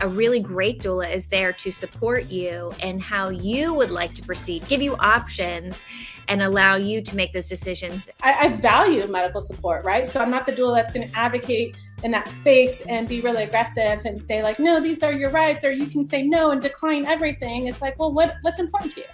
a really great doula is there to support you and how you would like to proceed, give you options, and allow you to make those decisions. I value medical support, right? So I'm not the doula that's going to advocate in that space and be really aggressive and say like, no, these are your rights, or you can say no and decline everything. It's like, well, what's important to you?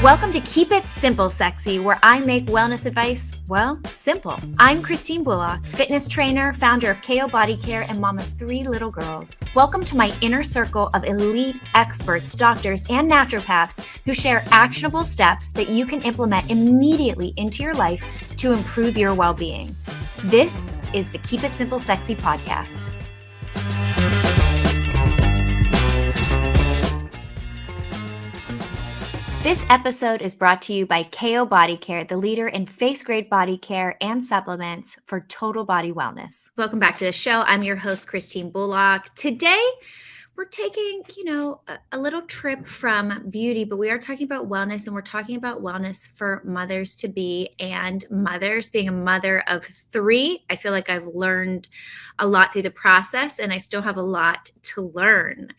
Welcome to Keep It Simple Sexy, where I make wellness advice, well, simple. I'm Christine Bullock, fitness trainer, founder of KO Body Care, and mom of 3 little girls. Welcome to my inner circle of elite experts, doctors, and naturopaths who share actionable steps that you can implement immediately into your life to improve your well-being. This is the Keep It Simple Sexy podcast. This episode is brought to you by KO Body Care, the leader in face-grade body care and supplements for total body wellness. Welcome back to the show. I'm your host, Christine Bullock. Today, we're taking, a little trip from beauty, but we are talking about wellness, and we're talking about wellness for mothers-to-be and mothers. Being a mother of 3, I feel like I've learned a lot through the process, and I still have a lot to learn.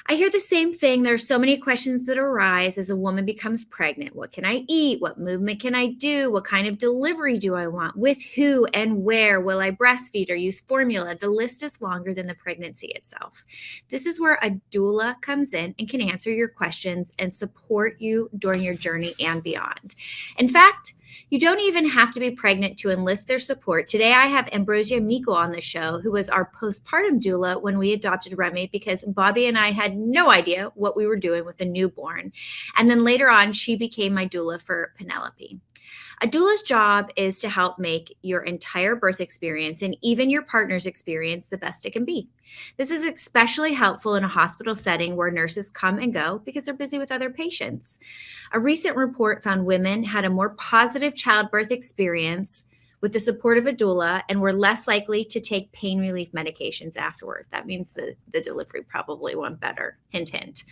I hear the same thing. There's so many questions that arise as a woman becomes pregnant. What can I eat? What movement can I do? What kind of delivery do I want? With who and where? Will I breastfeed or use formula? The list is longer than the pregnancy itself. This is where a doula comes in and can answer your questions and support you during your journey and beyond. In fact, you don't even have to be pregnant to enlist their support. Today, I have Ambrosia Meikle on the show, who was our postpartum doula when we adopted Remy, because Bobby and I had no idea what we were doing with a newborn. And then later on, she became my doula for Penelope. A doula's job is to help make your entire birth experience and even your partner's experience the best it can be. This is especially helpful in a hospital setting where nurses come and go because they're busy with other patients. A recent report found women had a more positive childbirth experience with the support of a doula and were less likely to take pain relief medications afterward. That means the delivery probably went better. Hint, hint.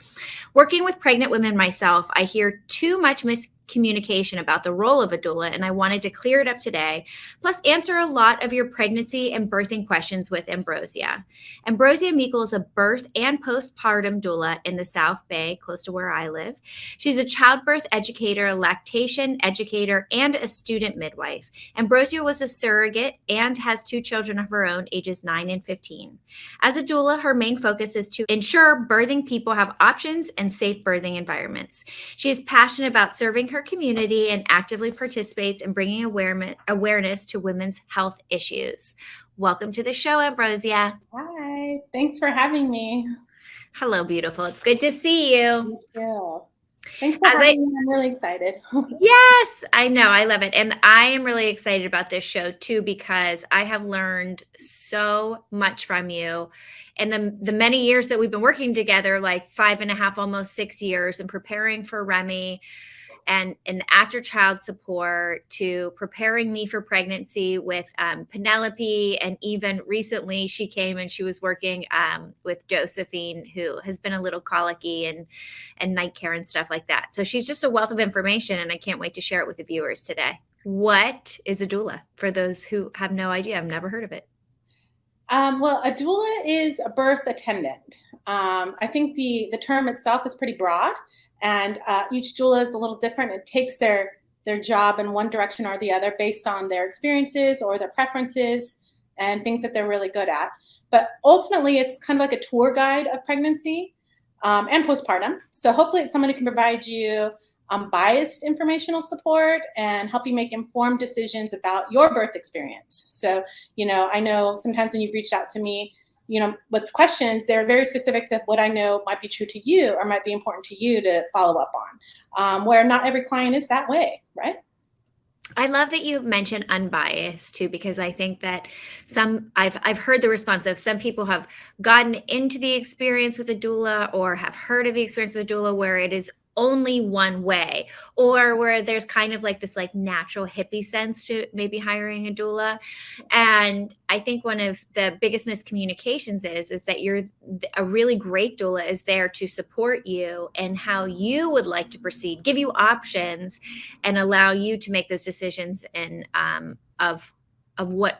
Working with pregnant women myself, I hear too much miscommunication about the role of a doula, and I wanted to clear it up today, plus answer a lot of your pregnancy and birthing questions with Ambrosia. Ambrosia Meikle is a birth and postpartum doula in the South Bay, close to where I live. She's a childbirth educator, a lactation educator, and a student midwife. Ambrosia was a surrogate and has 2 children of her own, ages 9 and 15. As a doula, her main focus is to ensure birthing people have options and safe birthing environments. She is passionate about serving her community and actively participates in bringing awareness to women's health issues. Welcome to the show, Ambrosia. Hi, thanks for having me. Hello, beautiful. It's good to see you. Me too. Thanks for having me. I'm really excited. Yes, I know. I love it. And I am really excited about this show too, because I have learned so much from you. And the many years that we've been working together, like 5.5, almost 6 years, and preparing for Remy and after child support, to preparing me for pregnancy with Penelope. And even recently she came and she was working with Josephine, who has been a little colicky and night care and stuff like that. So she's just a wealth of information, and I can't wait to share it with the viewers today. What is a doula for those who have no idea? I've never heard of it. Well, a doula is a birth attendant. I think the term itself is pretty broad, and each doula is a little different. It takes their job in one direction or the other based on their experiences or their preferences and things that they're really good at. But ultimately, it's kind of like a tour guide of pregnancy and postpartum. So hopefully it's someone who can provide you unbiased informational support and help you make informed decisions about your birth experience. So, I know sometimes when you've reached out to me, with questions, they're very specific to what I know might be true to you or might be important to you to follow up on, where not every client is that way, right? I love that you mentioned unbiased too, because I think that I've heard the response of some people have gotten into the experience with a doula or have heard of the experience with a doula where it is only one way, or where there's kind of like this like natural hippie sense to maybe hiring a doula. And I think one of the biggest miscommunications is that a really great doula is there to support you and how you would like to proceed, give you options, and allow you to make those decisions and of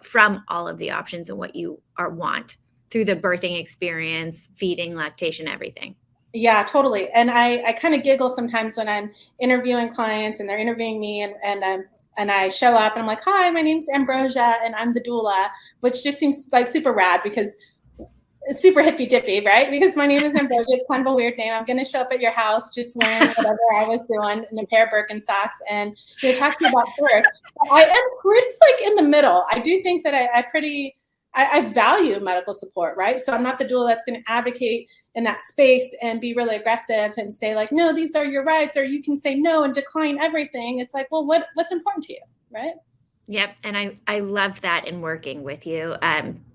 from all of the options and what you want through the birthing experience, feeding, lactation, everything. Yeah, totally. And I kind of giggle sometimes when I'm interviewing clients and they're interviewing me, and I show up and I'm like, hi, my name's Ambrosia and I'm the doula, which just seems like super rad because it's super hippy dippy, right? Because my name is Ambrosia. It's kind of a weird name. I'm going to show up at your house just wearing whatever I was doing in a pair of Birkenstocks and talking about birth. But I am pretty like in the middle. I do think that I value medical support, right? So I'm not the doula that's going to advocate in that space and be really aggressive and say like, no, these are your rights, or you can say no and decline everything. It's like, well, what's important to you, right? Yep. And I loved that in working with you.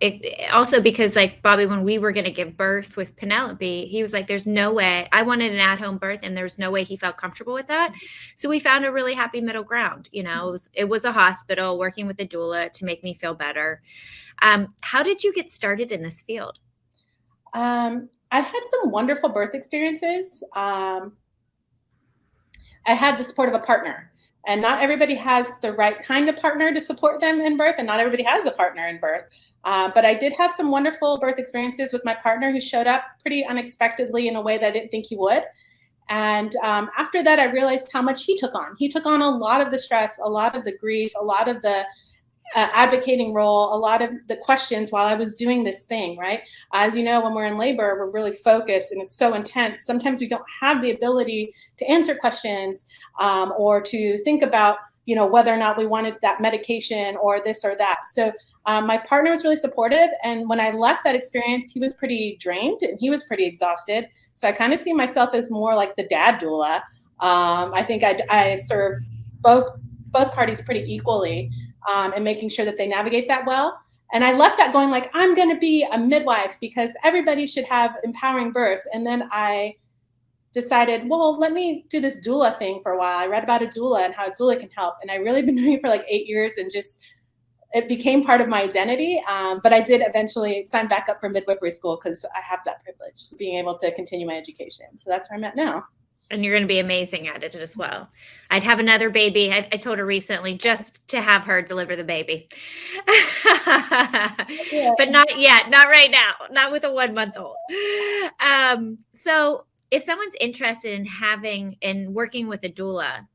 It also because like Bobby, when we were going to give birth with Penelope, he was like, there's no way. I wanted an at-home birth and there's no way he felt comfortable with that. So we found a really happy middle ground. It was a hospital working with a doula to make me feel better. How did you get started in this field? I had some wonderful birth experiences. I had the support of a partner. And not everybody has the right kind of partner to support them in birth, and not everybody has a partner in birth. But I did have some wonderful birth experiences with my partner who showed up pretty unexpectedly in a way that I didn't think he would. And after that, I realized how much he took on. He took on a lot of the stress, a lot of the grief, a lot of the advocating role, a lot of the questions while I was doing this thing, right? As you know, when we're in labor, we're really focused and it's so intense. Sometimes we don't have the ability to answer questions or to think about, whether or not we wanted that medication or this or that. So my partner was really supportive. And when I left that experience, he was pretty drained and he was pretty exhausted. So I kind of see myself as more like the dad doula. I think I serve both parties pretty equally. And making sure that they navigate that well. And I left that going like, I'm going to be a midwife because everybody should have empowering births. And then I decided, well, let me do this doula thing for a while. I read about a doula and how a doula can help. And I've really been doing it for like 8 years and it became part of my identity. But I did eventually sign back up for midwifery school because I have that privilege, being able to continue my education. So that's where I'm at now. And you're going to be amazing at it as well. I'd have another baby. I told her recently just to have her deliver the baby. Yeah. But not yet. Not right now. Not with a 1-month-old. So if someone's interested in working with a doula,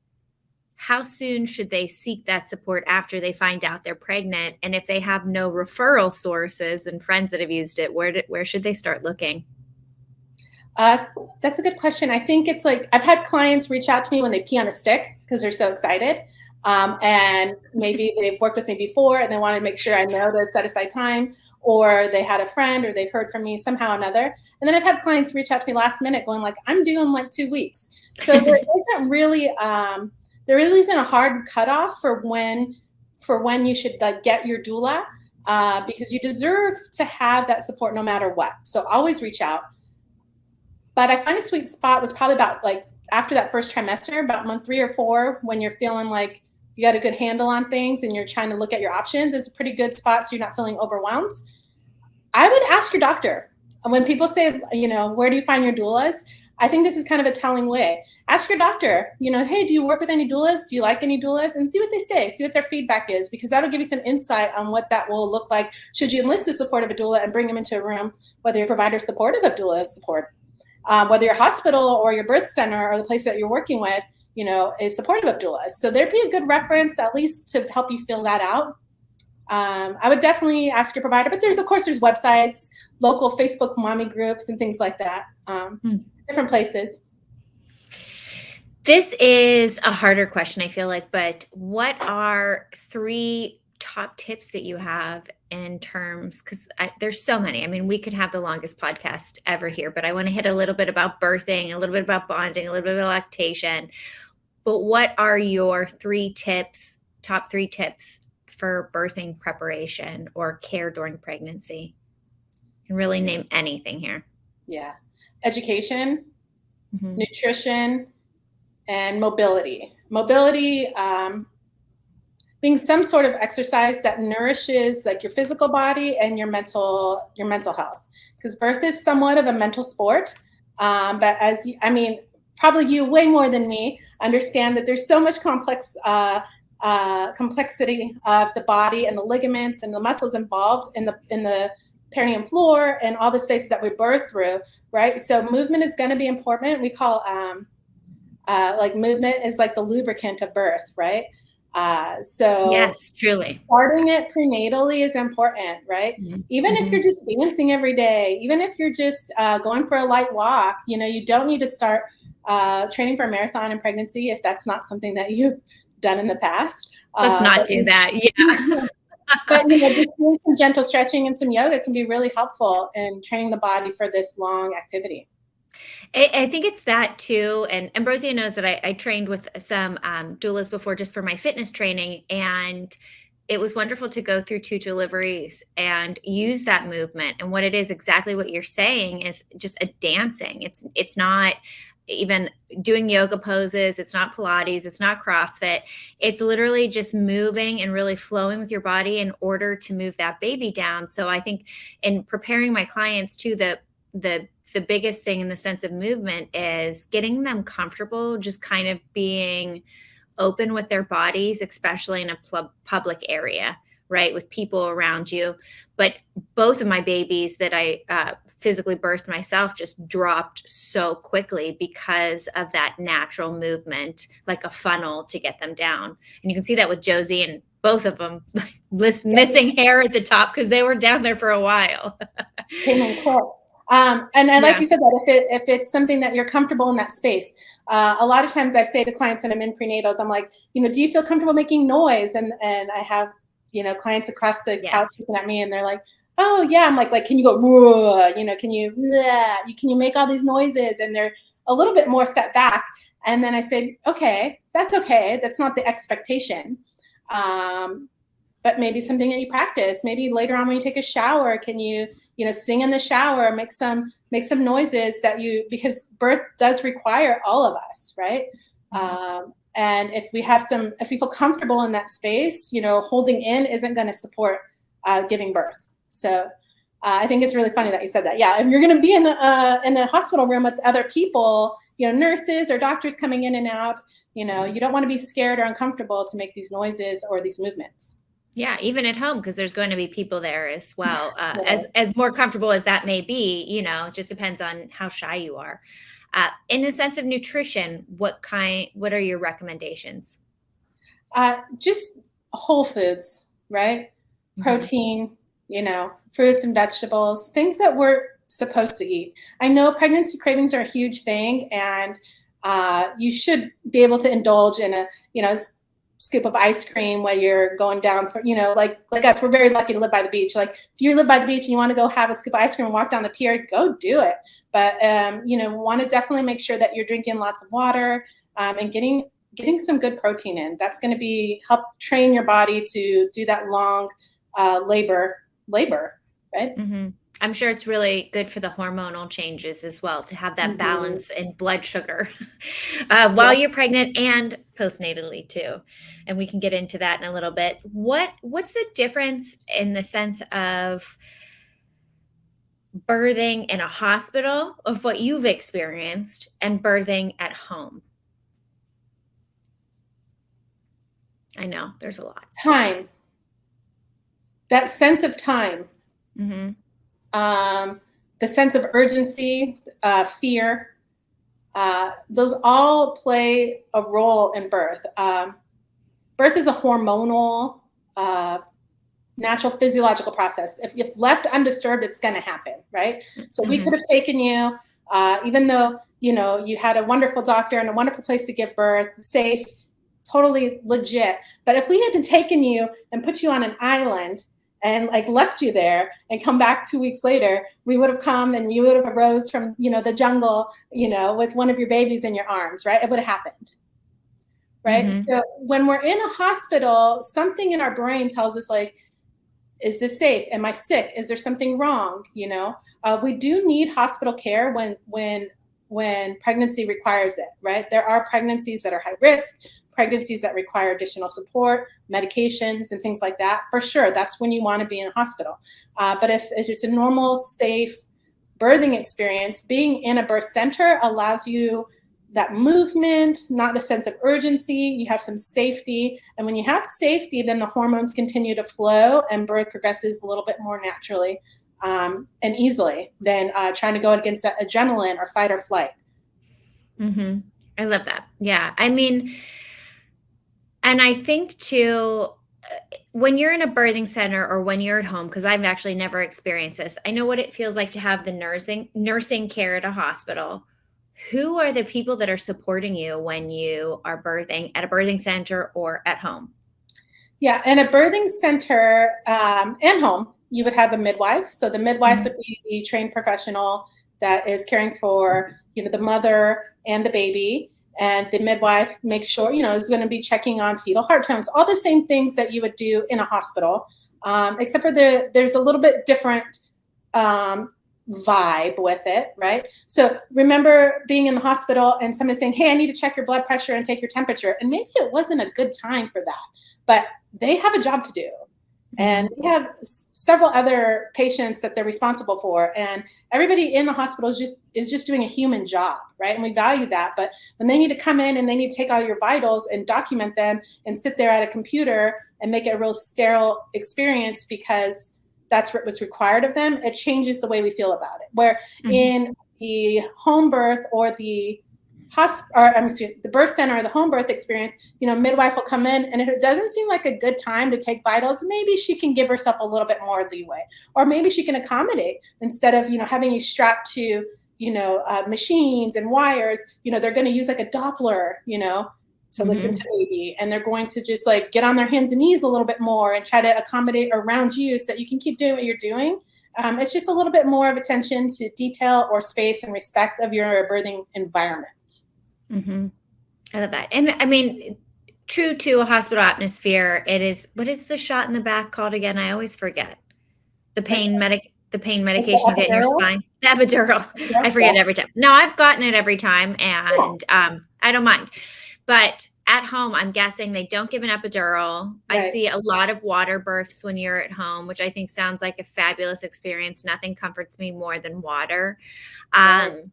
how soon should they seek that support after they find out they're pregnant? And if they have no referral sources and friends that have used it, where should they start looking? That's a good question. I think it's like I've had clients reach out to me when they pee on a stick because they're so excited. And maybe they've worked with me before and they want to make sure I know to set aside time, or they had a friend or they've heard from me somehow or another. And then I've had clients reach out to me last minute going like, I'm due in like 2 weeks. So there really isn't a hard cutoff for when you should like get your doula because you deserve to have that support no matter what. So always reach out. But I find a sweet spot was probably about like after that first trimester, about month 3 or 4, when you're feeling like you got a good handle on things and you're trying to look at your options. It's a pretty good spot so you're not feeling overwhelmed. I would ask your doctor. When people say, where do you find your doulas? I think this is kind of a telling way. Ask your doctor, hey, do you work with any doulas? Do you like any doulas? And see what they say, see what their feedback is, because that'll give you some insight on what that will look like should you enlist the support of a doula and bring them into a room, whether your provider is supportive of doula support. Whether your hospital or your birth center or the place that you're working with, is supportive of doulas. So there'd be a good reference, at least to help you fill that out. I would definitely ask your provider, but there's websites, local Facebook mommy groups and things like that, different places. This is a harder question, I feel like, but what are 3 top tips that you have in terms, because there's so many. I mean, we could have the longest podcast ever here, but I want to hit a little bit about birthing, a little bit about bonding, a little bit about lactation. But what are your top 3 tips for birthing preparation or care during pregnancy? You can really name anything here. Yeah. Education, nutrition, and mobility. Mobility, being some sort of exercise that nourishes like your physical body and your mental health, because birth is somewhat of a mental sport. But probably you way more than me understand that there's so much complex complexity of the body and the ligaments and the muscles involved in the perineum floor and all the spaces that we birth through, right? So movement is going to be important. We call like movement is like the lubricant of birth, right? So yes, truly. starting it prenatally is important, right? Mm-hmm. Even if you're just dancing every day, even if you're just going for a light walk, you don't need to start training for a marathon in pregnancy if that's not something that you've done in the past. Let's not do that. Yeah. But just doing some gentle stretching and some yoga can be really helpful in training the body for this long activity. I think it's that too. And Ambrosia knows that I trained with some doulas before just for my fitness training. And it was wonderful to go through 2 deliveries and use that movement. And what it is, exactly what you're saying, is just a dancing. It's not even doing yoga poses. It's not Pilates. It's not CrossFit. It's literally just moving and really flowing with your body in order to move that baby down. So I think in preparing my clients too, the biggest thing in the sense of movement is getting them comfortable, just kind of being open with their bodies, especially in a public area, right? With people around you. But both of my babies that I physically birthed myself just dropped so quickly because of that natural movement, like a funnel to get them down. And you can see that with Josie and both of them missing hair at the top because they were down there for a while. And like you said, that if it's something that you're comfortable in that space, a lot of times I say to clients when I'm in prenatals, I'm like, do you feel comfortable making noise? And I have, clients across the couch looking at me and they're like, oh yeah. I'm like, can you go, can you make all these noises? And they're a little bit more set back. And then I say, okay. That's not the expectation. But maybe something that you practice. Maybe later on when you take a shower, can you, sing in the shower, make some noises because birth does require all of us, right? And if we feel comfortable in that space, holding in isn't going to support giving birth. So I think it's really funny that you said that. Yeah, if you're going to be in a hospital room with other people, nurses or doctors coming in and out, you don't want to be scared or uncomfortable to make these noises or these movements. Yeah, even at home, because there's going to be people there as well. As more comfortable as that may be, it just depends on how shy you are. In the sense of nutrition, what are your recommendations? Just whole foods, right? Mm-hmm. Protein, fruits and vegetables, things that we're supposed to eat. I know pregnancy cravings are a huge thing, and you should be able to indulge in a, scoop of ice cream while you're going down for, like us, we're very lucky to live by the beach. Like if you live by the beach and you want to go have a scoop of ice cream and walk down the pier, go do it. But, want to definitely make sure that you're drinking lots of water and getting some good protein in. That's going to help train your body to do that long labor, right? Mm-hmm. I'm sure it's really good for the hormonal changes as well, to have that balance in blood sugar while you're pregnant and postnatally too. And we can get into that in a little bit. What's the difference in the sense of birthing in a hospital, of what you've experienced, and birthing at home? I know there's a lot. Time. That sense of time. Mm-hmm. The sense of urgency, fear, those all play a role in birth. Birth is a hormonal, natural physiological process. If left undisturbed, it's going to happen, right? So we could have taken you, even though, you had a wonderful doctor and a wonderful place to give birth, safe, totally legit. But if we had taken you and put you on an island and left you there and come back 2 weeks later, we would have come and you would have arose from, the jungle, with one of your babies in your arms, right? It would have happened, right? Mm-hmm. So when we're in a hospital, something in our brain tells us is this safe? Am I sick? Is there something wrong? We do need hospital care when pregnancy requires it, right? There are pregnancies that are high risk, pregnancies that require additional support, medications, and things like that. For sure, that's when you want to be in a hospital. But if it's just a normal, safe birthing experience, being in a birth center allows you that movement, not a sense of urgency. You have some safety. And when you have safety, then the hormones continue to flow and birth progresses a little bit more naturally and easily than trying to go against that adrenaline or fight or flight. Mm-hmm. I love that. Yeah. I mean, and I think too, when you're in a birthing center or when you're at home, because I've actually never experienced this, I know what it feels like to have the nursing care at a hospital. Who are the people that are supporting you when you are birthing at a birthing center or at home? Yeah, in a birthing center and home, you would have a midwife. So the midwife would be the trained professional that is caring for, the mother and the baby. And the midwife makes sure, is going to be checking on fetal heart tones, all the same things that you would do in a hospital, except for there's a little bit different vibe with it, right? So remember being in the hospital and somebody saying, hey, I need to check your blood pressure and take your temperature. And maybe it wasn't a good time for that, but they have a job to do. And they have several other patients that they're responsible for. And everybody in the hospital is just doing a human job, right? And we value that. But when they need to come in and they need to take all your vitals and document them and sit there at a computer and make it a real sterile experience because that's what's required of them, it changes the way we feel about it. Where in the home birth or the the birth center or the home birth experience, midwife will come in, and if it doesn't seem like a good time to take vitals, maybe she can give herself a little bit more leeway, or maybe she can accommodate instead of having you strapped to machines and wires. They're going to use like a Doppler, to listen to baby, and they're going to just like get on their hands and knees a little bit more and try to accommodate around you so that you can keep doing what you're doing. It's just a little bit more of attention to detail or space and respect of your birthing environment. I love that. And I mean, true to a hospital atmosphere, it is, what is the shot in the back called again? I always forget. The pain medication you get in your spine. The epidural. I forget every time. No, I've gotten it every time, and I don't mind. But at home, I'm guessing they don't give an epidural. Right. I see a lot of water births when you're at home, which I think sounds like a fabulous experience. Nothing comforts me more than water. And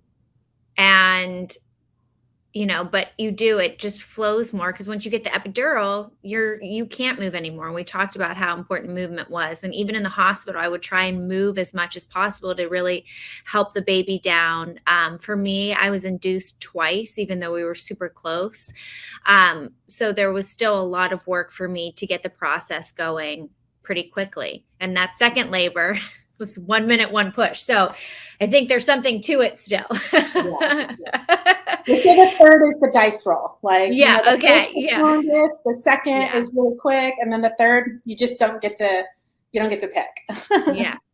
but it just flows more, because once you get the epidural, you can't move anymore. We talked about how important movement was. And even in the hospital, I would try and move as much as possible to really help the baby down. For me, I was induced twice, even though we were super close. So there was still a lot of work for me to get the process going pretty quickly. And that second labor was 1 minute, one push. So I think there's something to it still. They say the third is the dice roll. Like, the longest, the second is really quick, and then the third you just don't get to pick.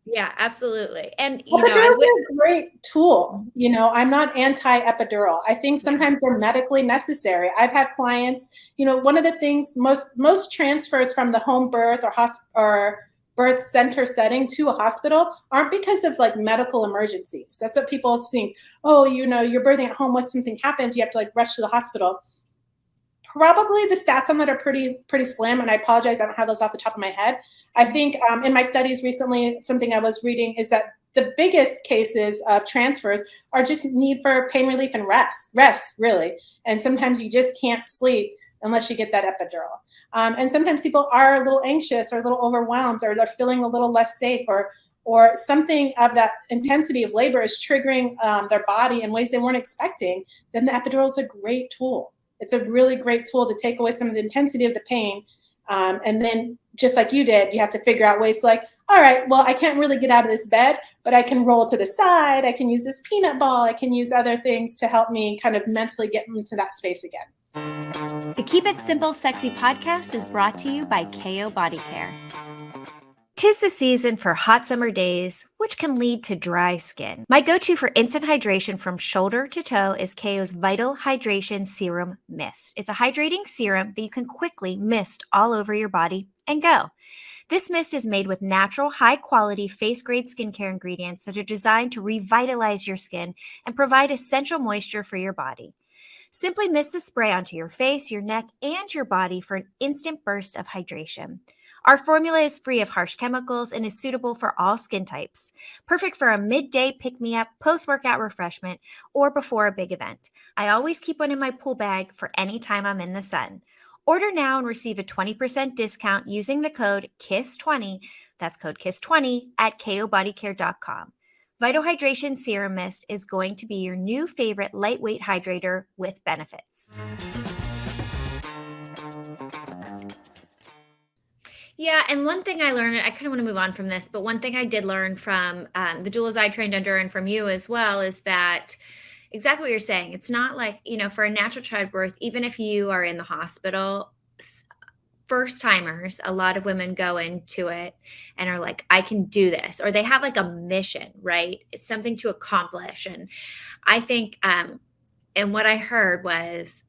Yeah, absolutely. And epidurals are a great tool. I'm not anti-epidural. I think sometimes they're medically necessary. I've had clients, one of the things, most transfers from the home birth or birth center setting to a hospital aren't because of like medical emergencies. That's what people think. Oh, you're birthing at home. What something happens, you have to like rush to the hospital. Probably the stats on that are pretty slim, and I apologize, I don't have those off the top of my head. I think in my studies recently, something I was reading is that the biggest cases of transfers are just need for pain relief and rest really. And sometimes you just can't sleep unless you get that epidural. And sometimes people are a little anxious or a little overwhelmed, or they're feeling a little less safe, or something of that intensity of labor is triggering their body in ways they weren't expecting. Then the epidural is a great tool. It's a really great tool to take away some of the intensity of the pain. And then just like you did, you have to figure out ways like, all right, well, I can't really get out of this bed, but I can roll to the side. I can use this peanut ball. I can use other things to help me kind of mentally get into that space again. The Keep It Simple Sexy podcast is brought to you by KO Body Care. 'Tis the season for hot summer days, which can lead to dry skin. My go-to for instant hydration from shoulder to toe is KO's Vital Hydration Serum Mist. It's a hydrating serum that you can quickly mist all over your body and go. This mist is made with natural, high-quality, face-grade skincare ingredients that are designed to revitalize your skin and provide essential moisture for your body. Simply mist the spray onto your face, your neck, and your body for an instant burst of hydration. Our formula is free of harsh chemicals and is suitable for all skin types. Perfect for a midday pick-me-up, post-workout refreshment, or before a big event. I always keep one in my pool bag for any time I'm in the sun. Order now and receive a 20% discount using the code KISS20, that's code KISS20, at kobodycare.com. Vital Hydration Serum Mist is going to be your new favorite lightweight hydrator with benefits. Yeah, and one thing I learned, I kind of want to move on from this, but one thing I did learn from the doulas I trained under and from you as well is that exactly what you're saying. It's not like, for a natural childbirth, even if you are in the hospital, first timers, a lot of women go into it and are like, I can do this, or they have like a mission, right? It's something to accomplish. And I think, and what I heard was,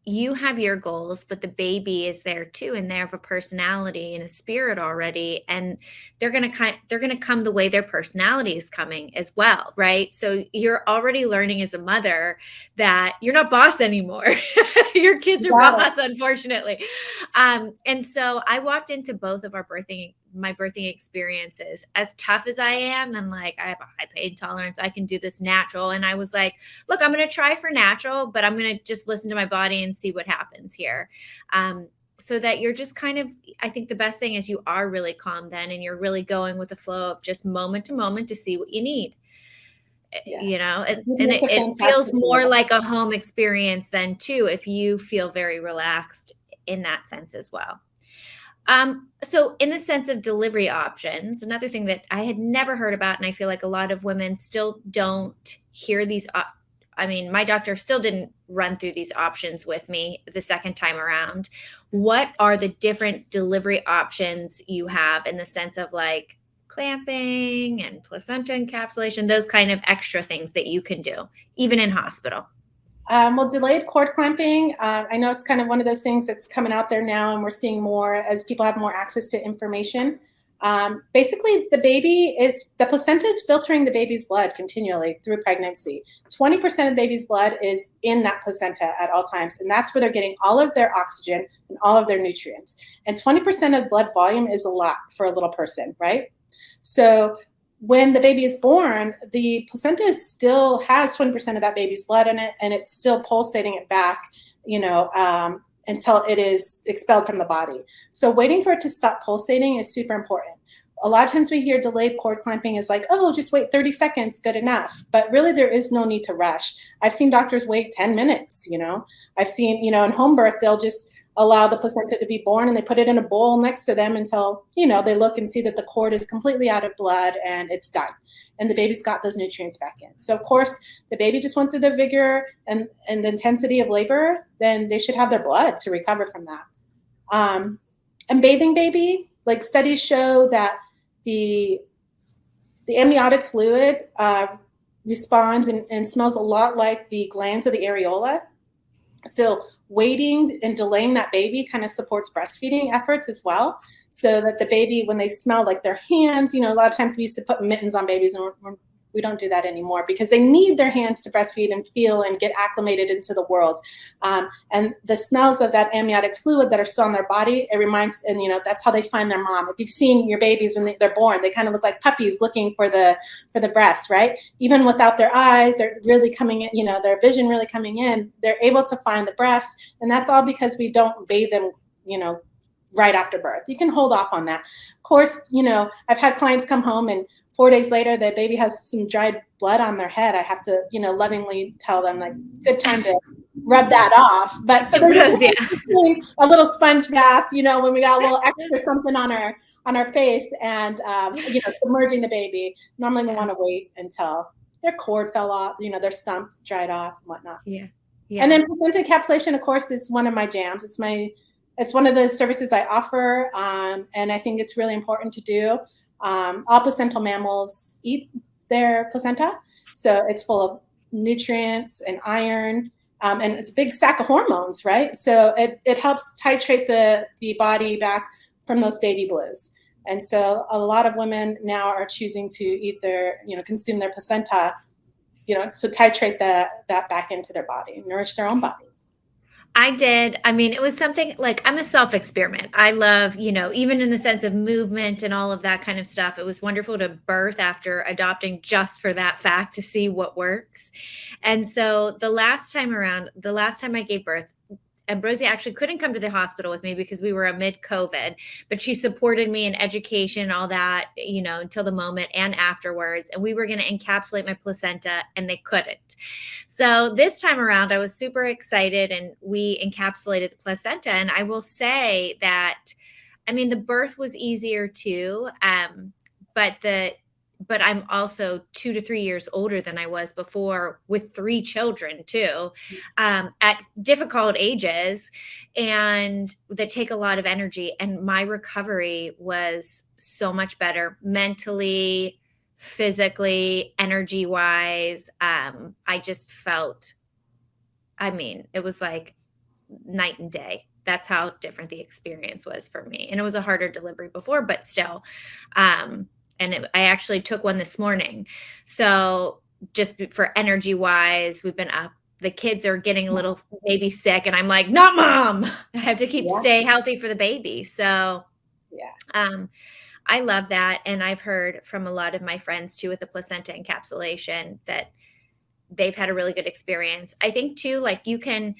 you have your goals, but the baby is there too, and they have a personality and a spirit already, and they're going to come the way their personality is coming as well, right? So you're already learning as a mother that you're not boss anymore. Your kids are boss, unfortunately. And so I walked into both of my birthing experiences as tough as I am, and like, I have a high pain tolerance. I can do this natural. And I was like, look, I'm going to try for natural, but I'm going to just listen to my body and see what happens here. So that you're just kind of, I think the best thing is you are really calm then, and you're really going with the flow of just moment to moment to see what you need. Yeah. And it feels more like a home experience then too, if you feel very relaxed in that sense as well. So in the sense of delivery options, another thing that I had never heard about, and I feel like a lot of women still don't hear these. My doctor still didn't run through these options with me the second time around. What are the different delivery options you have in the sense of like clamping and placenta encapsulation, those kind of extra things that you can do, even in hospital? Well, delayed cord clamping, I know it's kind of one of those things that's coming out there now, and we're seeing more as people have more access to information. Basically, the placenta is filtering the baby's blood continually through pregnancy. 20% of the baby's blood is in that placenta at all times, and that's where they're getting all of their oxygen and all of their nutrients. And 20% of blood volume is a lot for a little person, right? So when the baby is born, the placenta still has 20% of that baby's blood in it, and it's still pulsating it back, until it is expelled from the body. So waiting for it to stop pulsating is super important. A lot of times we hear delayed cord clamping is like, oh, just wait 30 seconds, good enough. But really there is no need to rush. I've seen doctors wait 10 minutes, I've seen, in home birth, they'll just allow the placenta to be born, and they put it in a bowl next to them until, they look and see that the cord is completely out of blood and it's done. And the baby's got those nutrients back in. So of course, the baby just went through the vigor and the intensity of labor, then they should have their blood to recover from that. And bathing baby, like studies show that the amniotic fluid responds and smells a lot like the glands of the areola. So waiting and delaying that baby kind of supports breastfeeding efforts as well. So that the baby, when they smell like their hands, a lot of times we used to put mittens on babies, and we don't do that anymore because they need their hands to breastfeed and feel and get acclimated into the world. And the smells of that amniotic fluid that are still on their body, it reminds, and that's how they find their mom. If you've seen your babies when they're born, they kind of look like puppies looking for the breast, right? Even without their eyes, they're really coming in, their vision really coming in, they're able to find the breast. And that's all because we don't bathe them, right after birth. You can hold off on that. Of course, I've had clients come home and 4 days later, the baby has some dried blood on their head. I have to, lovingly tell them, like, it's a good time to rub that off. But so there's a little sponge bath, when we got a little extra something on our face, and submerging the baby. Normally we want to wait until their cord fell off, their stump dried off and whatnot. Yeah. And then placenta encapsulation, of course, is one of my jams. It's one of the services I offer, and I think it's really important to do. All placental mammals eat their placenta, so it's full of nutrients and iron, and it's a big sack of hormones, right? So it helps titrate the body back from those baby blues. And so a lot of women now are choosing to eat consume their placenta, to titrate that back into their body and nourish their own bodies. I did. I mean, it was something like I'm a self experiment. I love, even in the sense of movement and all of that kind of stuff. It was wonderful to birth after adopting just for that fact to see what works. And so the last time around, the last time I gave birth, Ambrosia actually couldn't come to the hospital with me because we were amid COVID, but she supported me in education, all that, until the moment and afterwards. And we were going to encapsulate my placenta and they couldn't. So this time around, I was super excited and we encapsulated the placenta. And I will say that, I mean, the birth was easier too. But I'm also 2 to 3 years older than I was before with 3 children too, at difficult ages and that take a lot of energy. And my recovery was so much better mentally, physically, energy wise. I just felt, it was like night and day. That's how different the experience was for me. And it was a harder delivery before, but still, I actually took one this morning. So just for energy wise, we've been up. The kids are getting a little baby sick and I'm like, not mom. I have to stay healthy for the baby. So I love that. And I've heard from a lot of my friends too, with the placenta encapsulation, that they've had a really good experience. I think too, like you can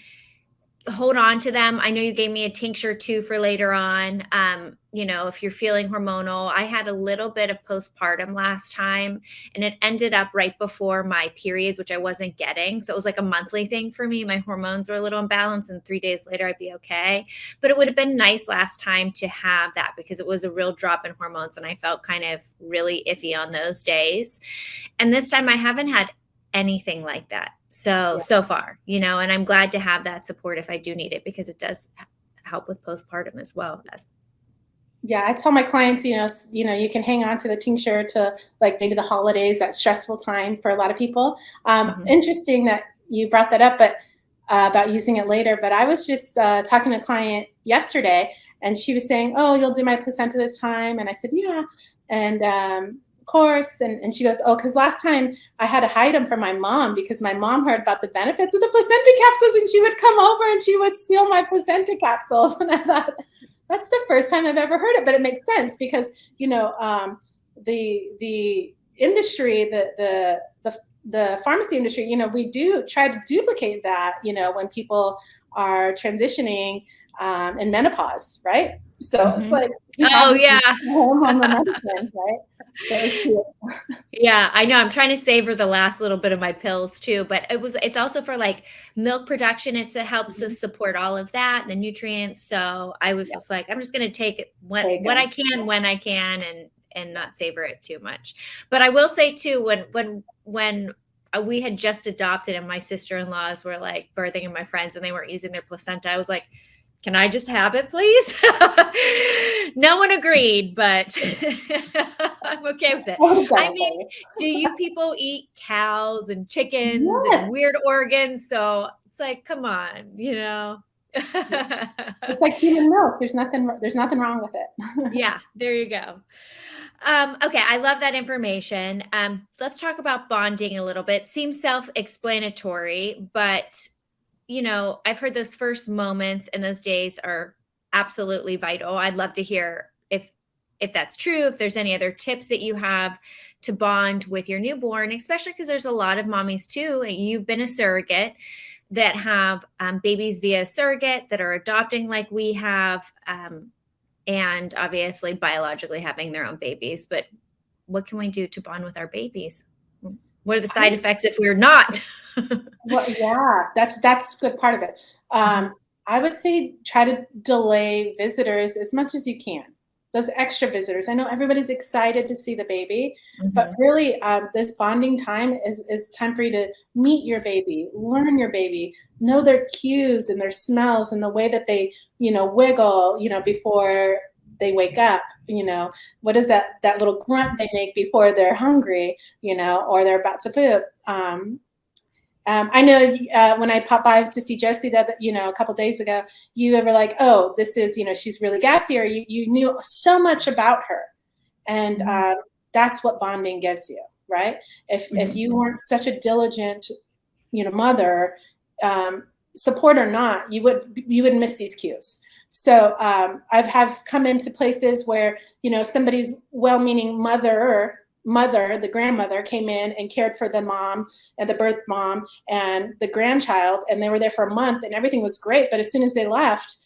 hold on to them. I know you gave me a tincture too for later on. If you're feeling hormonal, I had a little bit of postpartum last time and it ended up right before my periods, which I wasn't getting. So it was like a monthly thing for me. My hormones were a little imbalanced and 3 days later I'd be okay. But it would have been nice last time to have that because it was a real drop in hormones and I felt kind of really iffy on those days. And this time I haven't had anything like that. So far, and I'm glad to have that support if I do need it because it does help with postpartum as well. Yeah, I tell my clients, you can hang on to the tincture to like maybe the holidays, that stressful time for a lot of people. Interesting that you brought that up, but about using it later. But I was just talking to a client yesterday and she was saying, oh, you'll do my placenta this time. And I said, yeah. And course. And she goes, oh, because last time I had to hide them from my mom because my mom heard about the benefits of the placenta capsules and she would come over and she would steal my placenta capsules. And I thought, that's the first time I've ever heard it, but it makes sense because, the industry, the pharmacy industry, we do try to duplicate that, when people are transitioning in menopause, right? So it's like, hormone medicine, right? So it's cool. Yeah, I know. I'm trying to savor the last little bit of my pills too, but it's also for like milk production. It helps us support all of that, the nutrients. So I was just like, I'm just going to take it what I can, when I can, and not savor it too much. But I will say too, when we had just adopted and my sister-in-laws were like birthing and my friends and they weren't using their placenta, I was like, can I just have it, please? No one agreed, but I'm okay with it. I mean, do you people eat cows and chickens and weird organs? So it's like, come on, It's like human milk. There's nothing wrong with it. Yeah, there you go. Okay, I love that information. Let's talk about bonding a little bit. Seems self-explanatory, but I've heard those first moments and those days are absolutely vital. I'd love to hear if that's true, if there's any other tips that you have to bond with your newborn, especially because there's a lot of mommies too. You've been a surrogate that have babies via surrogate that are adopting like we have, and obviously biologically having their own babies. But what can we do to bond with our babies? What are the side effects if we're not? Well, yeah, that's a good part of it. I would say try to delay visitors as much as you can. Those extra visitors. I know everybody's excited to see the baby, but really this bonding time is time for you to meet your baby, learn your baby, know their cues and their smells and the way that they, wiggle, before they wake up, what is that little grunt they make before they're hungry, or they're about to poop. I know when I popped by to see Josie that, a couple days ago, you were like, oh, this is, she's really gassy, or you knew so much about her. And that's what bonding gives you, right? If you weren't such a diligent, mother, support or not, you would miss these cues. So I've have come into places where, you know, somebody's well-meaning mother, the grandmother, came in and cared for the mom and the birth mom and the grandchild, and they were there for a month and everything was great. But as soon as they left,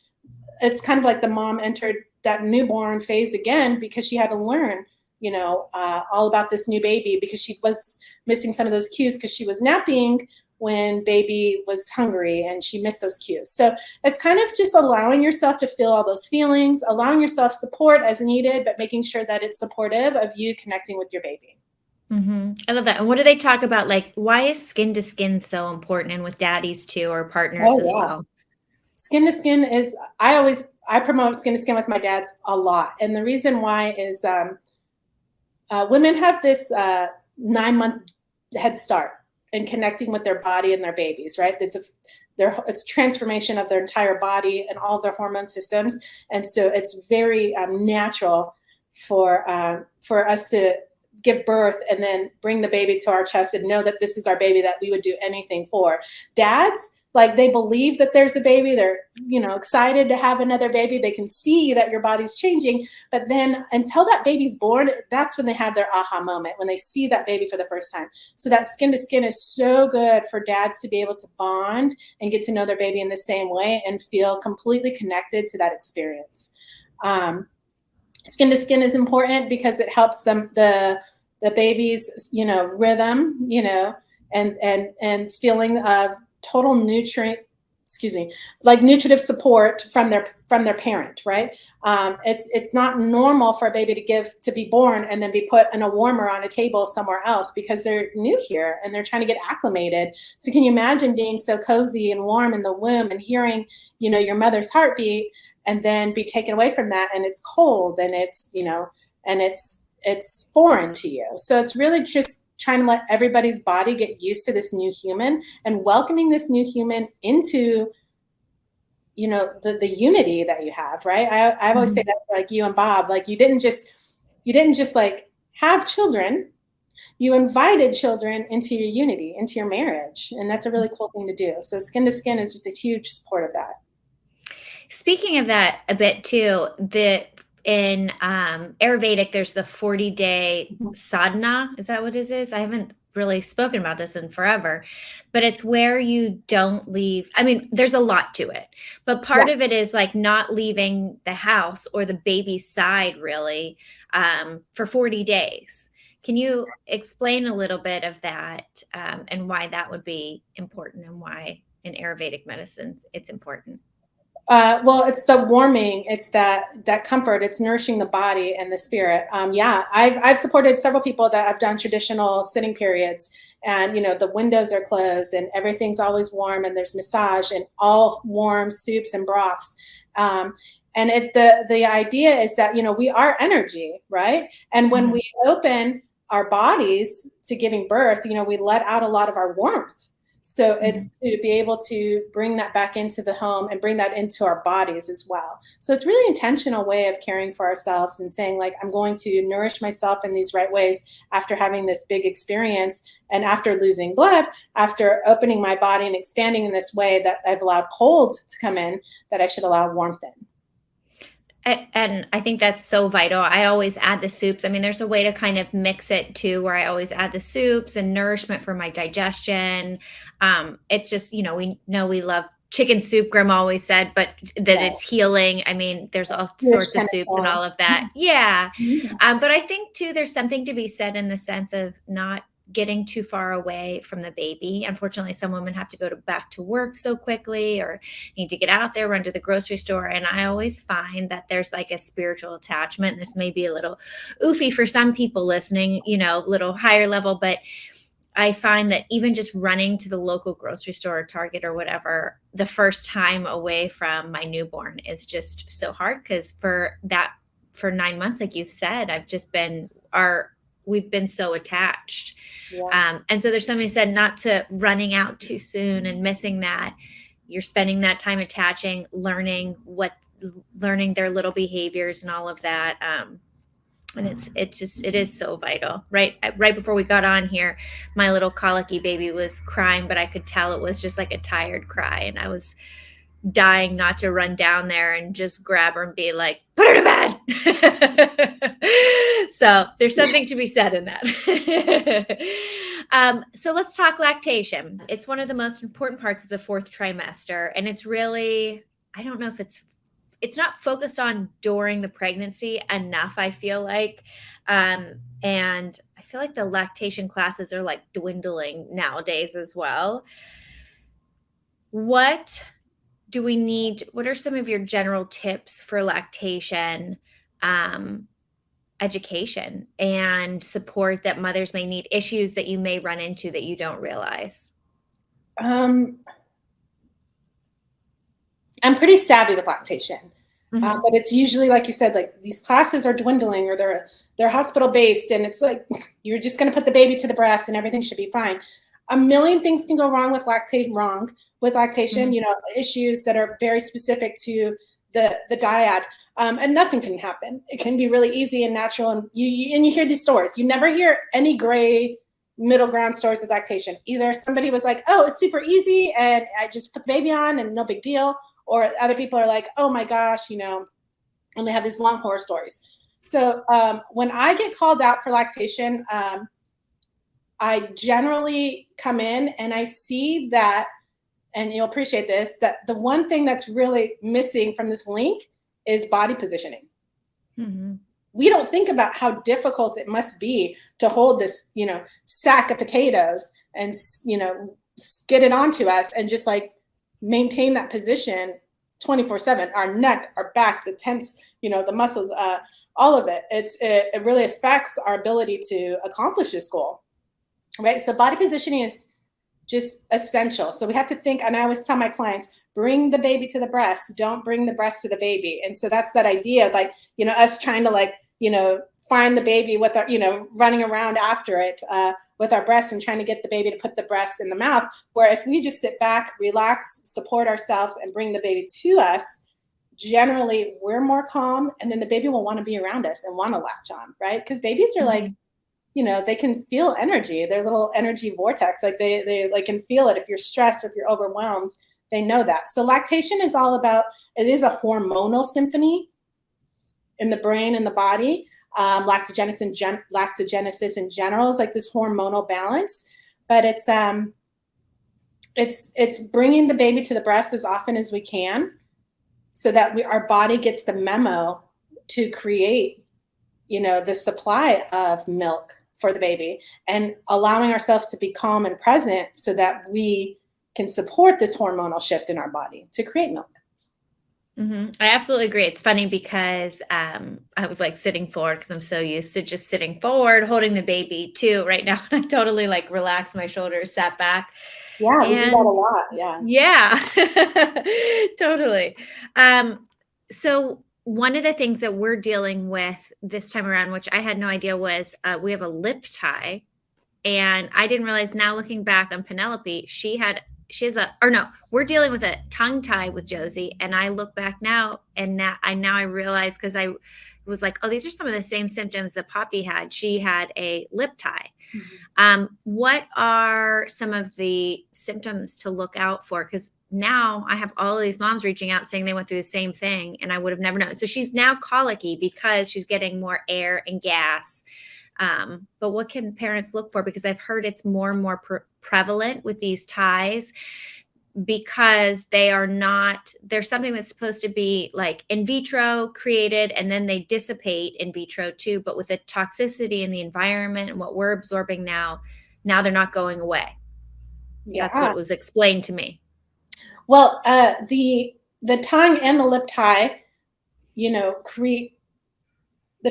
it's kind of like the mom entered that newborn phase again, because she had to learn, you know, all about this new baby, because she was missing some of those cues because she was napping when baby was hungry and she missed those cues. So it's kind of just allowing yourself to feel all those feelings, allowing yourself support as needed, but making sure that it's supportive of you connecting with your baby. Mm-hmm. I love that. And what do they talk about? Like, why is skin to skin so important, and with daddies too, or partners as well? Skin to skin is, I promote skin to skin with my dads a lot. And the reason why is women have this 9-month head start in connecting with their body and their babies, right? It's transformation of their entire body and all of their hormone systems. And so it's very natural for us to give birth and then bring the baby to our chest and know that this is our baby that we would do anything for. Dads, like, they believe that there's a baby. They're, you know, excited to have another baby. They can see that your body's changing. But then until that baby's born, that's when they have their aha moment, when they see that baby for the first time. So that skin to skin is so good for dads to be able to bond and get to know their baby in the same way and feel completely connected to that experience. Skin to skin is important because it helps them, the baby's, you know, rhythm, you know, and feeling of total nutritive support from their parent, right? It's not normal for a baby to be born and then be put in a warmer on a table somewhere else, because they're new here and they're trying to get acclimated. So can you imagine being so cozy and warm in the womb and hearing, you know, your mother's heartbeat, and then be taken away from that, and it's cold and it's, you know, and it's foreign to you. So it's really just trying to let everybody's body get used to this new human and welcoming this new human into, you know, the unity that you have, right? I always say that, like, you and Bob, like, you didn't just like have children, you invited children into your unity, into your marriage. And that's a really cool thing to do. So skin to skin is just a huge support of that. Speaking of that a bit too, in Ayurvedic, there's the 40-day sadhana. Is that what it is? I haven't really spoken about this in forever, but it's where you don't leave. I mean, there's a lot to it, but part of it is like not leaving the house or the baby's side really for 40 days. Can you explain a little bit of that and why that would be important, and why in Ayurvedic medicine it's important? Well, it's the warming, it's that comfort, it's nourishing the body and the spirit. I've supported several people that have done traditional sitting periods, and, you know, the windows are closed and everything's always warm, and there's massage and all warm soups and broths. And the idea is that, you know, we are energy, right? And when we open our bodies to giving birth, you know, we let out a lot of our warmth. So it's to be able to bring that back into the home and bring that into our bodies as well. So it's really intentional way of caring for ourselves and saying, like, I'm going to nourish myself in these right ways after having this big experience, and after losing blood, after opening my body and expanding in this way that I've allowed cold to come in, that I should allow warmth in. And I think that's so vital. I always add the soups. I mean, there's a way to kind of mix it too, where I always add the soups and nourishment for my digestion. It's just, you know we love chicken soup, Grandma always said, but that it's healing. I mean, there's all sorts of soups and all of that. Yeah. But I think too, there's something to be said in the sense of not getting too far away from the baby. Unfortunately, some women have to go back to work so quickly, or need to get out there, run to the grocery store. And I always find that there's like a spiritual attachment. This may be a little oofy for some people listening, you know, a little higher level, but I find that even just running to the local grocery store or Target or whatever, the first time away from my newborn is just so hard, because for 9 months, like you've said, we've been so attached. And so there's somebody said not to running out too soon and missing that. You're spending that time attaching, learning their little behaviors and all of that. And it is so vital. Right before we got on here, my little colicky baby was crying, but I could tell it was just like a tired cry. And I was dying not to run down there and just grab her and be like, put her to bed. So there's something to be said in that. So let's talk lactation. It's one of the most important parts of the 4th trimester. And it's really, I don't know if it's not focused on during the pregnancy enough, I feel like. And I feel like the lactation classes are like dwindling nowadays as well. What do we need? What are some of your general tips for lactation education and support that mothers may need, issues that you may run into that you don't realize? I'm pretty savvy with lactation, but it's usually, like you said, like these classes are dwindling, or they're hospital based, and it's like you're just going to put the baby to the breast and everything should be fine. A million things can go wrong with lactation, issues that are very specific to the dyad, and nothing can happen. It can be really easy and natural, and you hear these stories. You never hear any gray middle ground stories with lactation. Either somebody was like, oh, it's super easy and I just put the baby on and no big deal, or other people are like, oh my gosh, and they have these long horror stories. So when I get called out for lactation, I generally come in and I see that, and you'll appreciate this, that the one thing that's really missing from this link is body positioning. We don't think about how difficult it must be to hold this, sack of potatoes and, get it onto us and just like maintain that position 24/7, our neck, our back, the tense, the muscles, all of it. It really affects our ability to accomplish this goal, right? So body positioning is just essential. So we have to think, and I always tell my clients, bring the baby to the breast, don't bring the breast to the baby. And so that's that idea of like, us trying to find the baby with our, running around after it with our breasts and trying to get the baby to put the breast in the mouth, where if we just sit back, relax, support ourselves and bring the baby to us, generally we're more calm, and then the baby will want to be around us and want to latch on, right? Because babies are like, they can feel energy. They're little energy vortex. Like they can feel it. If you're stressed or if you're overwhelmed, they know that. So lactation is all about, it is a hormonal symphony in the brain and the body. Lactogenesis in general is like this hormonal balance, but it's bringing the baby to the breast as often as we can, so that our body gets the memo to create, the supply of milk for the baby, and allowing ourselves to be calm and present so that we can support this hormonal shift in our body to create milk. I absolutely agree. It's funny because I was like sitting forward because I'm so used to just sitting forward, holding the baby too. Right now, I totally like relax my shoulders, sat back. Yeah, we do that a lot. Yeah, totally. So one of the things that we're dealing with this time around, which I had no idea, was we have a lip tie, and I didn't realize, now looking back on Penelope, we're dealing with a tongue tie with Josie. And I look back now, and now I realize, because I was like, oh, these are some of the same symptoms that Poppy had. She had a lip tie. What are some of the symptoms to look out for? Because now I have all of these moms reaching out saying they went through the same thing, and I would have never known. So she's now colicky because she's getting more air and gas. But what can parents look for? Because I've heard it's more and more prevalent with these ties, because there's something that's supposed to be like in vitro created, and then they dissipate in vitro too. But with the toxicity in the environment and what we're absorbing now they're not going away. Yeah. That's what was explained to me. Well, the tongue and the lip tie, the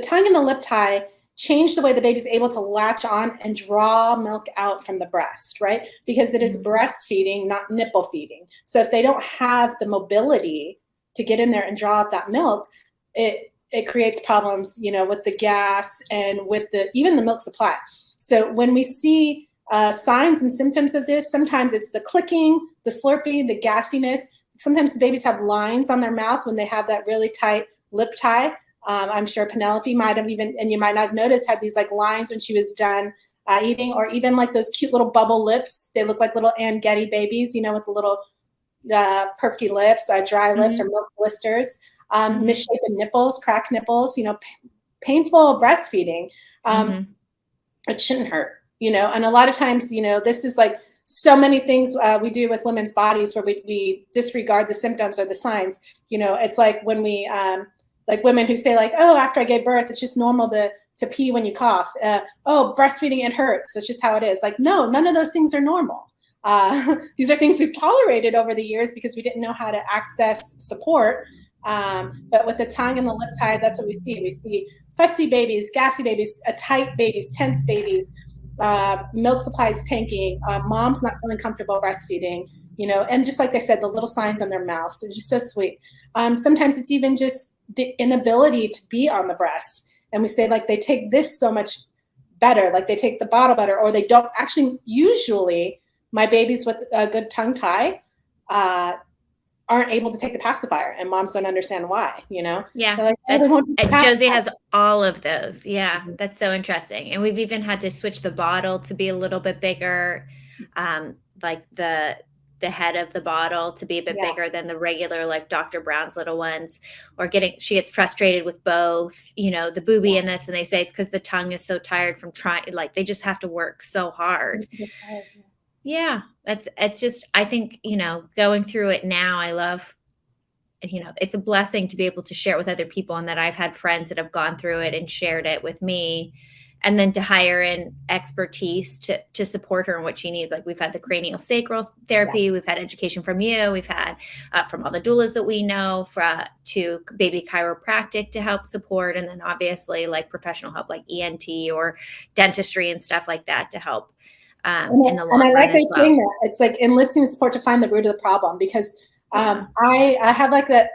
tongue and the lip tie change the way the baby's able to latch on and draw milk out from the breast, right? Because it is breastfeeding, not nipple feeding. So if they don't have the mobility to get in there and draw out that milk, it creates problems, with the gas and with even the milk supply. So when we see signs and symptoms of this, sometimes it's the clicking, the slurping, the gassiness. Sometimes the babies have lines on their mouth when they have that really tight lip tie. I'm sure Penelope might have even, and you might not have noticed, had these like lines when she was done eating, or even like those cute little bubble lips. They look like little Ann Getty babies, you know, with the little perky lips, dry lips, or milk blisters, misshapen nipples, cracked nipples, you know, painful breastfeeding. It shouldn't hurt, you know, and a lot of times, you know, this is like so many things we do with women's bodies where we disregard the symptoms or the signs. You know, it's like when we, like women who say like, oh, after I gave birth, it's just normal to pee when you cough. Oh, breastfeeding, it hurts. It's just how it is. Like, no, none of those things are normal. These are things we've tolerated over the years because we didn't know how to access support. But with the tongue and the lip tied, that's what we see. We see fussy babies, gassy babies, tight babies, tense babies, milk supplies tanking, moms not feeling comfortable breastfeeding, you know, and just like I said, the little signs on their mouths, it's just so sweet. Sometimes it's even just the inability to be on the breast. And we say like they take this so much better, like they take the bottle better, or they don't. Actually, usually my babies with a good tongue tie aren't able to take the pacifier, and moms don't understand why, you know? Yeah. Like, oh, Josie has all of those. Yeah. That's so interesting. And we've even had to switch the bottle to be a little bit bigger. Like the head of the bottle to be a bit bigger than the regular, like Dr. Brown's little ones, or she gets frustrated with both, you know, the boobie in this. And they say it's because the tongue is so tired from trying, like they just have to work so hard. Yeah. It's just, I think, you know, going through it now, I love, you know, it's a blessing to be able to share it with other people, and that I've had friends that have gone through it and shared it with me. And then to hire in expertise to support her in what she needs. Like we've had the cranial sacral therapy, we've had education from you, we've had from all the doulas that we know, to baby chiropractic to help support, and then obviously like professional help like ENT or dentistry and stuff like that to help in the long run. And I like that saying that. It's like enlisting support to find the root of the problem, because I have like that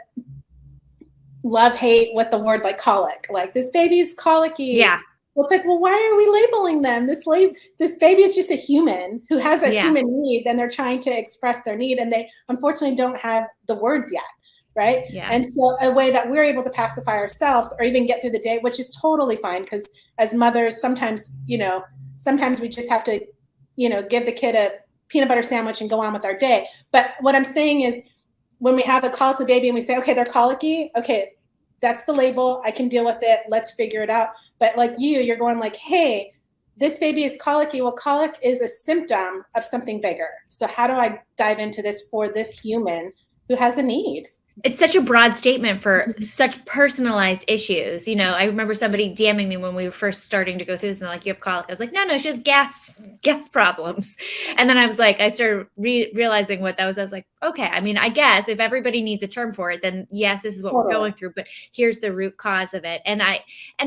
love-hate with the word like colic. Like this baby's colicky. Yeah. It's like, well, why are we labeling them? This baby is just a human who has a human need, and they're trying to express their need, and they unfortunately don't have the words yet, right? Yeah. And so a way that we're able to pacify ourselves or even get through the day, which is totally fine, because as mothers, sometimes we just have to, you know, give the kid a peanut butter sandwich and go on with our day. But what I'm saying is, when we have a colicky baby and we say, okay, they're colicky, okay, that's the label, I can deal with it, let's figure it out. But like you're going like, hey, this baby is colicky. Well, colic is a symptom of something bigger. So how do I dive into this for this human who has a need? It's such a broad statement for such personalized issues. You know, I remember somebody DMing me when we were first starting to go through this, and they're like, you have colic. I was like, no, she has gas problems. And then I was like, I started realizing what that was. I was like, okay, I mean, I guess if everybody needs a term for it, then yes, this is what we're going through, but here's the root cause of it. And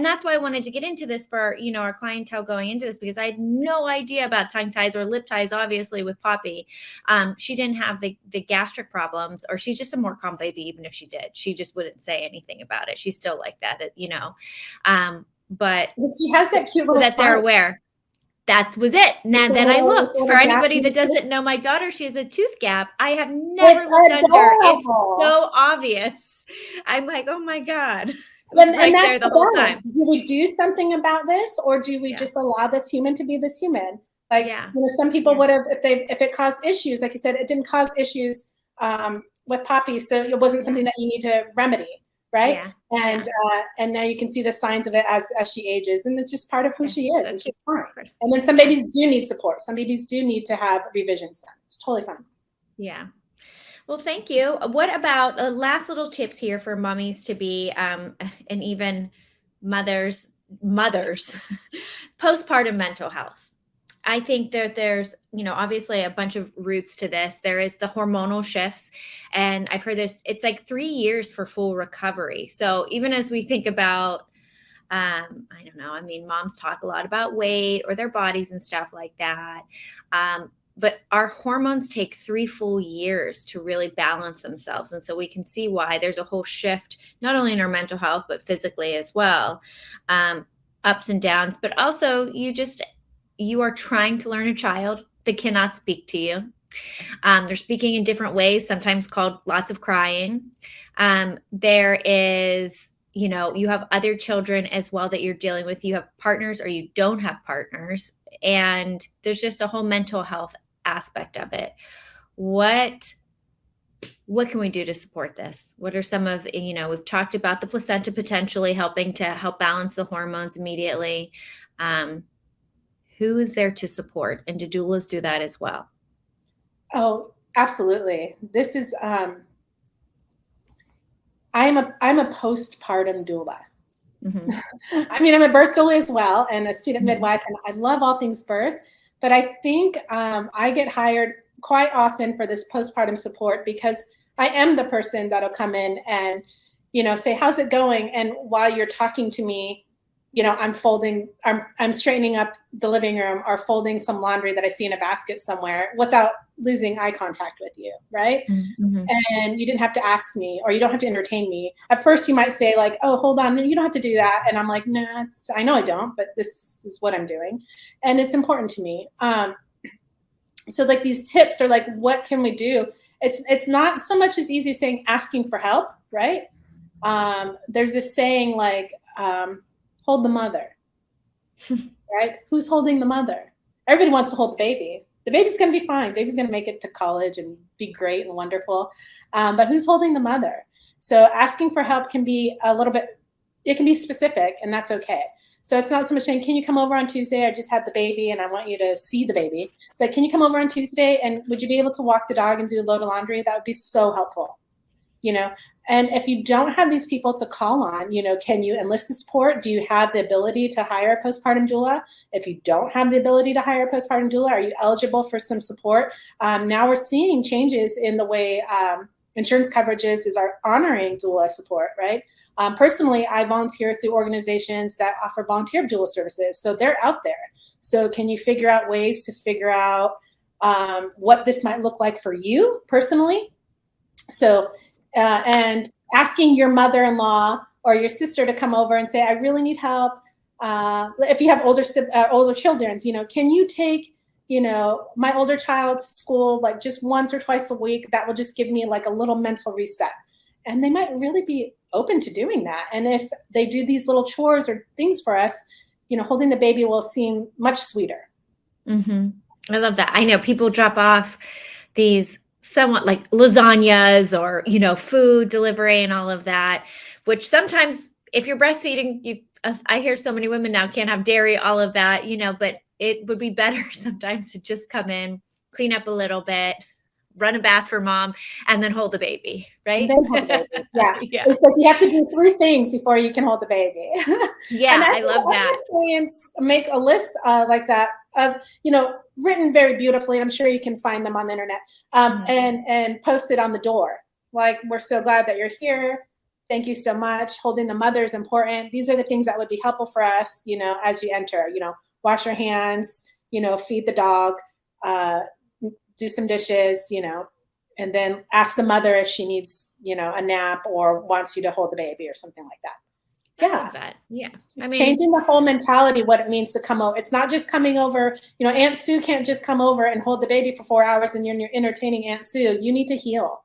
that's why I wanted to get into this for, you know, our clientele going into this, because I had no idea about tongue ties or lip ties, obviously with Poppy. She didn't have the gastric problems, or she's just a more calm baby. Even if she did, she just wouldn't say anything about it. She's still like that, you know. But she has that cute little that they're aware. That was it. Now then I looked. For anybody that doesn't know my daughter, she has a tooth gap. I have never looked under. It's so obvious. I'm like, oh my God. And that's there the whole time. Do we do something about this, or do we just allow this human to be this human? Like, you know, some people would have, if it caused issues, like you said, it didn't cause issues with Poppy, so it wasn't something that you need to remedy, right? And now you can see the signs of it as she ages, and it's just part of who she is, and she's fine. And then some babies do need support. Some babies do need to have revisions done. It's totally fine. Yeah. Well, thank you. What about last little tips here for mommies to be, and even mothers, postpartum mental health? I think that there's, you know, obviously a bunch of roots to this. There is the hormonal shifts, and I've heard it's like 3 years for full recovery. So even as we think about, I don't know, I mean, moms talk a lot about weight or their bodies and stuff like that. But our hormones take 3 full years to really balance themselves. And so we can see why there's a whole shift, not only in our mental health, but physically as well. Ups and downs, but also you are trying to learn a child that cannot speak to you. They're speaking in different ways, sometimes called lots of crying. There is you have other children as well that you're dealing with. You have partners or you don't have partners. And there's just a whole mental health aspect of it. What can we do to support this? What are some of, we've talked about the placenta potentially helping to help balance the hormones immediately. Who is there to support? And do doulas do that as well? Oh, absolutely. This is, I'm a postpartum doula. Mm-hmm. I mean, I'm a birth doula as well and a student midwife, and I love all things birth. But I think I get hired quite often for this postpartum support because I am the person that'll come in and, say, how's it going? And while you're talking to me, I'm straightening up the living room or folding some laundry that I see in a basket somewhere without losing eye contact with you, right? Mm-hmm. And you didn't have to ask me, or you don't have to entertain me. At first you might say like, oh, hold on, you don't have to do that. And I'm like, nah, I know I don't, but this is what I'm doing. And it's important to me. So like these tips are like, what can we do? It's not so much as easy as saying asking for help, right? There's this saying like, hold the mother, right? Who's holding the mother? Everybody wants to hold the baby. The baby's going to be fine. Baby's going to make it to college and be great and wonderful. But who's holding the mother? So asking for help can be a little bit, it can be specific, and that's okay. So it's not so much saying, can you come over on Tuesday? I just had the baby and I want you to see the baby. It's like, can you come over on Tuesday and would you be able to walk the dog and do a load of laundry? That would be so helpful, And if you don't have these people to call on, can you enlist the support? Do you have the ability to hire a postpartum doula? If you don't have the ability to hire a postpartum doula, are you eligible for some support? Now we're seeing changes in the way insurance coverages are honoring doula support, right? Personally, I volunteer through organizations that offer volunteer doula services. So they're out there. So can you figure out ways to figure out what this might look like for you personally? So and asking your mother-in-law or your sister to come over and say, I really need help. If you have older children, can you take, my older child to school like just once or twice a week? That will just give me like a little mental reset. And they might really be open to doing that. And if they do these little chores or things for us, holding the baby will seem much sweeter. Mm-hmm. I love that. I know people drop off these somewhat like lasagnas or, food delivery and all of that, which sometimes if you're breastfeeding, I hear so many women now can't have dairy, all of that, but it would be better sometimes to just come in, clean up a little bit, run a bath for mom, and then hold the baby, right? And then hold the baby. Yeah. Yeah. It's like you have to do 3 things before you can hold the baby. Yeah, I love that. Clients make a list like that of, written very beautifully. I'm sure you can find them on the internet and post it on the door. Like, we're so glad that you're here. Thank you so much. Holding the mother is important. These are the things that would be helpful for us, as you enter, wash your hands, feed the dog, do some dishes, and then ask the mother if she needs, a nap or wants you to hold the baby or something like that. Yeah. I love that. Yeah. Changing the whole mentality, what it means to come over. It's not just coming over, Aunt Sue can't just come over and hold the baby for 4 hours and you're entertaining Aunt Sue. You need to heal.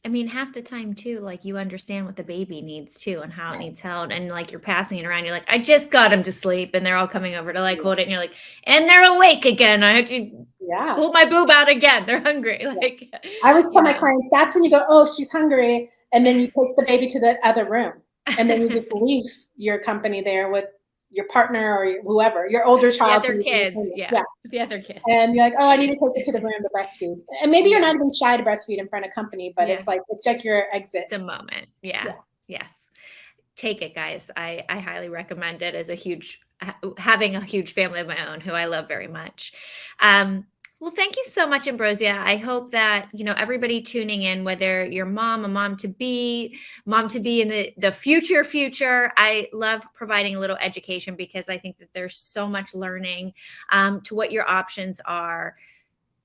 Half the time too, like you understand what the baby needs too and how it needs held. And like you're passing it around, you're like, I just got him to sleep. And they're all coming over to like hold it. And you're like, and they're awake again. I have to pull my boob out again. They're hungry. Like I always tell my clients, that's when you go, oh, she's hungry. And then you take the baby to the other room. And then you just leave your company there with your partner or whoever, your older child. The other kids. The other kids. And you're like, oh, I need to take it to the room to breastfeed. And maybe you're not even shy to breastfeed in front of company, but it's like, check your exit. The moment. Yeah. Yes. Take it, guys. I highly recommend it as having a huge family of my own who I love very much. Well, thank you so much, Ambrosia. I hope that, everybody tuning in, whether you're a mom to be in the future, I love providing a little education because I think that there's so much learning to what your options are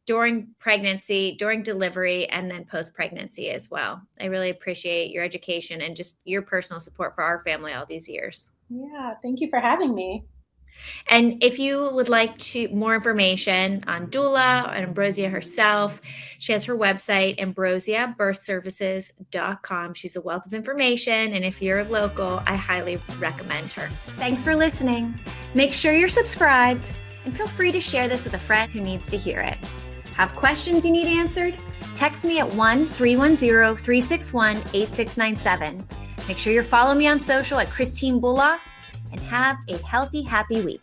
during pregnancy, during delivery, and then post-pregnancy as well. I really appreciate your education and just your personal support for our family all these years. Yeah, thank you for having me. And if you would like more information on Doula and Ambrosia herself, she has her website, ambrosiabirthservices.com. She's a wealth of information, and if you're local, I highly recommend her. Thanks for listening. Make sure you're subscribed, and feel free to share this with a friend who needs to hear it. Have questions you need answered? Text me at 1-310-361-8697. Make sure you're following me on social at Christine Bullock, and have a healthy, happy week.